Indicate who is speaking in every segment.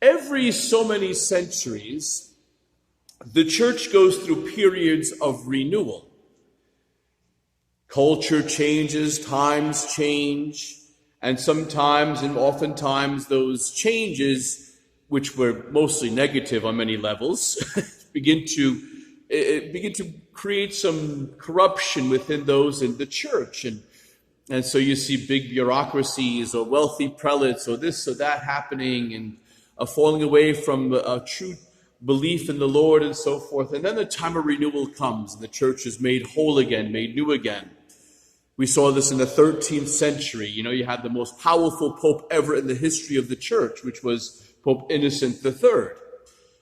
Speaker 1: every so many centuries, the church goes through periods of renewal. Culture changes, times change, and sometimes and oftentimes those changes, which were mostly negative on many levels, begin to create some corruption within those in the church. And so you see big bureaucracies or wealthy prelates or this or that happening, and a falling away from a true belief in the Lord and so forth. And then the time of renewal comes, and the church is made whole again, made new again. We saw this in the 13th century. You had the most powerful pope ever in the history of the church, which was Pope Innocent III.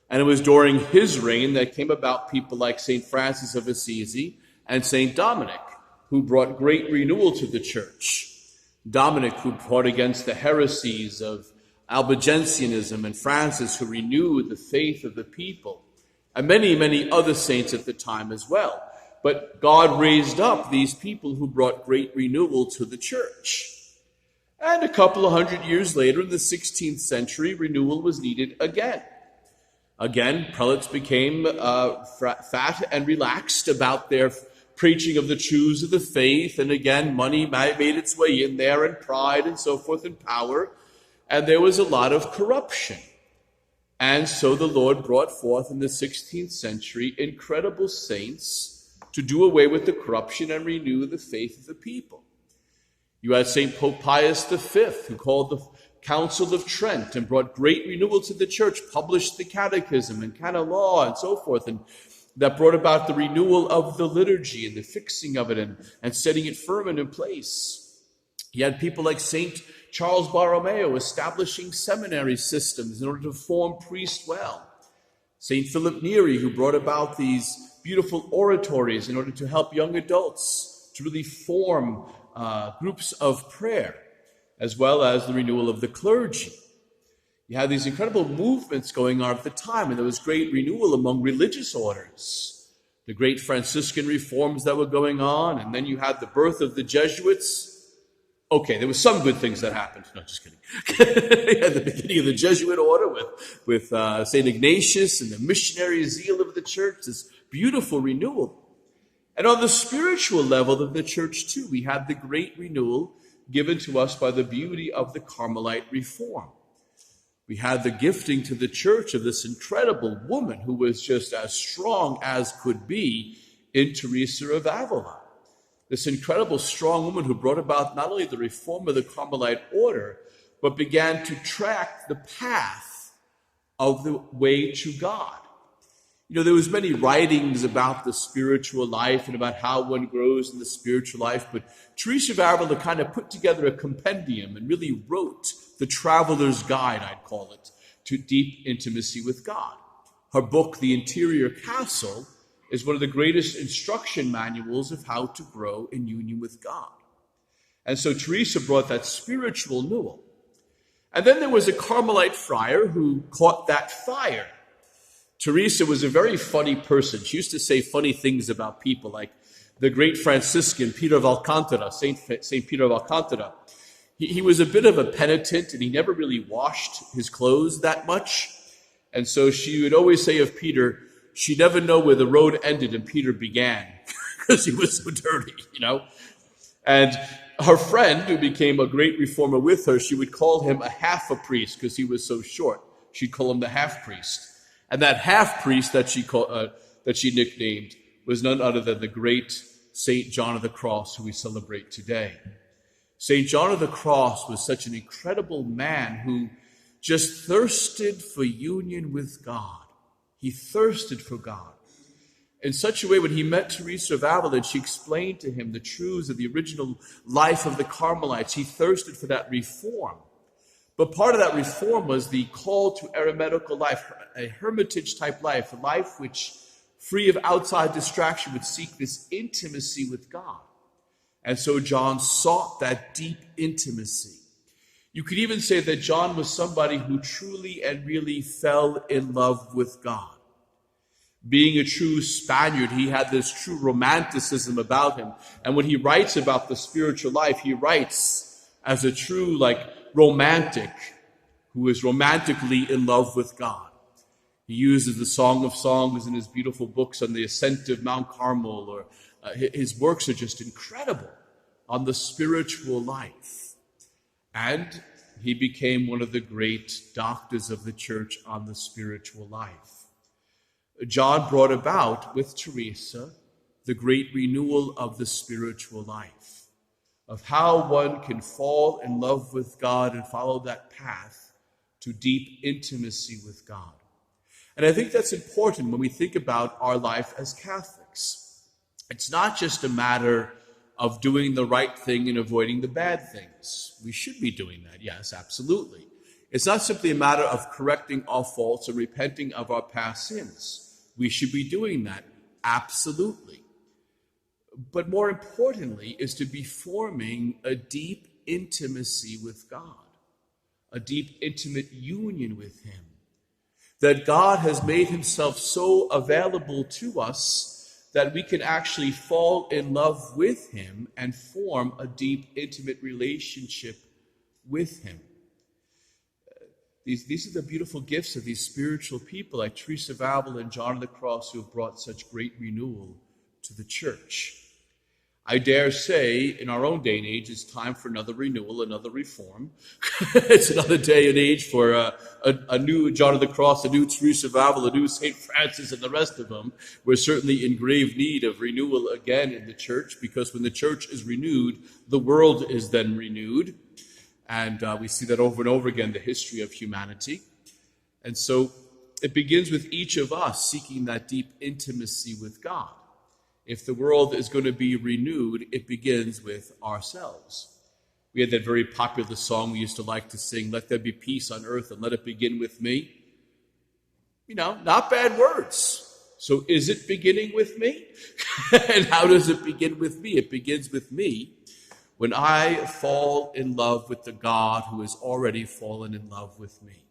Speaker 1: And it was during his reign that came about people like St. Francis of Assisi and St. Dominic, who brought great renewal to the church. Dominic, who fought against the heresies of Albigensianism, and Francis, who renewed the faith of the people, and many, many other saints at the time as well. But God raised up these people who brought great renewal to the church. And a couple of hundred years later, in the 16th century, renewal was needed again. Again, prelates became fat and relaxed about their preaching of the truths of the faith. And again, money made its way in there, and pride and so forth, and power. And there was a lot of corruption. And so the Lord brought forth in the 16th century incredible saints to do away with the corruption and renew the faith of the people. You had St. Pope Pius V, who called the Council of Trent and brought great renewal to the church, published the Catechism and canon law and so forth, and that brought about the renewal of the liturgy and the fixing of it and setting it firm and in place. You had people like St. Charles Borromeo establishing seminary systems in order to form priests well. St. Philip Neri, who brought about these beautiful oratories in order to help young adults to really form groups of prayer, as well as the renewal of the clergy. You had these incredible movements going on at the time, and there was great renewal among religious orders. The great Franciscan reforms that were going on, and then you had the birth of the Jesuits. Okay, there were some good things that happened. No, just kidding. You had the beginning of the Jesuit order with St. Ignatius and the missionary zeal of the church, this beautiful renewal. And on the spiritual level of the church, too, we had the great renewal given to us by the beauty of the Carmelite reform. We had the gifting to the church of this incredible woman who was just as strong as could be in Teresa of Avila. This incredible strong woman who brought about not only the reform of the Carmelite order, but began to track the path of the way to God. There was many writings about the spiritual life and about how one grows in the spiritual life, but Teresa of Avila kind of put together a compendium and really wrote the traveler's guide, I'd call it, to deep intimacy with God. Her book, The Interior Castle, is one of the greatest instruction manuals of how to grow in union with God. And so Teresa brought that spiritual renewal. And then there was a Carmelite friar who caught that fire. Teresa was a very funny person. She used to say funny things about people, like the great Franciscan Peter of Alcantara, Saint Peter of Alcantara. He was a bit of a penitent, and he never really washed his clothes that much. And so she would always say of Peter, she'd never know where the road ended and Peter began, because he was so dirty, And her friend, who became a great reformer with her, she would call him a half a priest because he was so short. She'd call him the half priest. And that half priest that she nicknamed was none other than the great St. John of the Cross, who we celebrate today. St. John of the Cross was such an incredible man who just thirsted for union with God. He thirsted for God in such a way when he met Teresa of Avila and she explained to him the truths of the original life of the Carmelites. He thirsted for that reform. But part of that reform was the call to eremitical life, a hermitage-type life, a life which, free of outside distraction, would seek this intimacy with God. And so John sought that deep intimacy. You could even say that John was somebody who truly and really fell in love with God. Being a true Spaniard, he had this true romanticism about him. And when he writes about the spiritual life, he writes as a true, romantic. who is romantically in love with God. He uses the Song of Songs in his beautiful books on the ascent of Mount Carmel, or his works are just incredible on the spiritual life. And he became one of the great doctors of the church on the spiritual life. John brought about, with Teresa, the great renewal of the spiritual life, of how one can fall in love with God and follow that path to deep intimacy with God. And I think that's important when we think about our life as Catholics. It's not just a matter of doing the right thing and avoiding the bad things. We should be doing that, yes, absolutely. It's not simply a matter of correcting our faults or repenting of our past sins. We should be doing that, absolutely. But more importantly is to be forming a deep intimacy with God, a deep intimate union with him, that God has made himself so available to us that we can actually fall in love with him and form a deep intimate relationship with him. These are the beautiful gifts of these spiritual people like Teresa of Avila and John of the Cross, who have brought such great renewal to the church. I dare say, in our own day and age, it's time for another renewal, another reform. It's another day and age for a new John of the Cross, a new Teresa of Avila, a new St. Francis, and the rest of them. We're certainly in grave need of renewal again in the church, because when the church is renewed, the world is then renewed. And we see that over and over again in the history of humanity. And so it begins with each of us seeking that deep intimacy with God. If the world is going to be renewed, it begins with ourselves. We had that very popular song we used to like to sing, "Let there be peace on earth and let it begin with me." You know, not bad words. So is it beginning with me? And how does it begin with me? It begins with me when I fall in love with the God who has already fallen in love with me.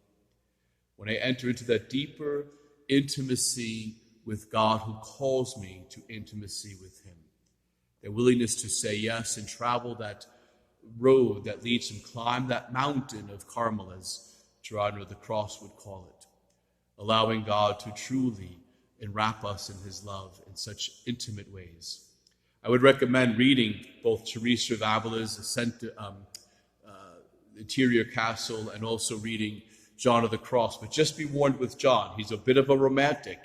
Speaker 1: When I enter into that deeper intimacy with God who calls me to intimacy with him. Their willingness to say yes and travel that road that leads and climb that mountain of Carmel, as Gerard of the Cross would call it. Allowing God to truly enwrap us in his love in such intimate ways. I would recommend reading both Teresa of Avila's Ascent to Interior Castle and also reading John of the Cross. But just be warned with John, he's a bit of a romantic.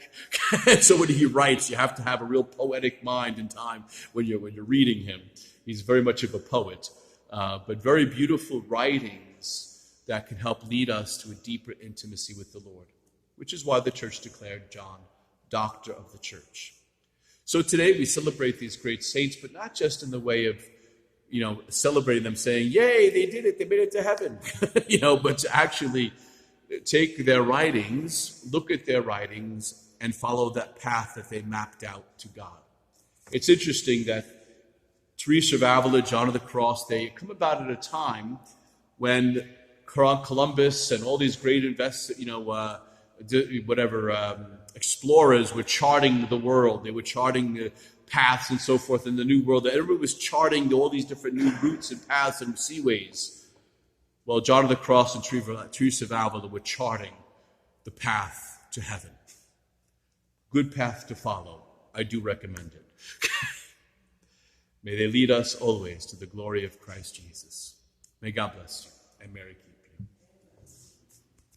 Speaker 1: So when he writes, you have to have a real poetic mind and time when you're reading him. He's very much of a poet, but very beautiful writings that can help lead us to a deeper intimacy with the Lord, which is why the church declared John Doctor of the Church. So today we celebrate these great saints, but not just in the way of, celebrating them saying, yay, they did it, they made it to heaven, but to actually take their writings, look at their writings, and follow that path that they mapped out to God. It's interesting that Teresa of Avila, John of the Cross, they come about at a time when Columbus and all these great explorers were charting the world. They were charting the paths and so forth in the New World. Everybody was charting all these different new routes and paths and seaways. Well, John of the Cross and Teresa of Avila were charting the path to heaven. Good path to follow. I do recommend it. May they lead us always to the glory of Christ Jesus. May God bless you and Mary keep you.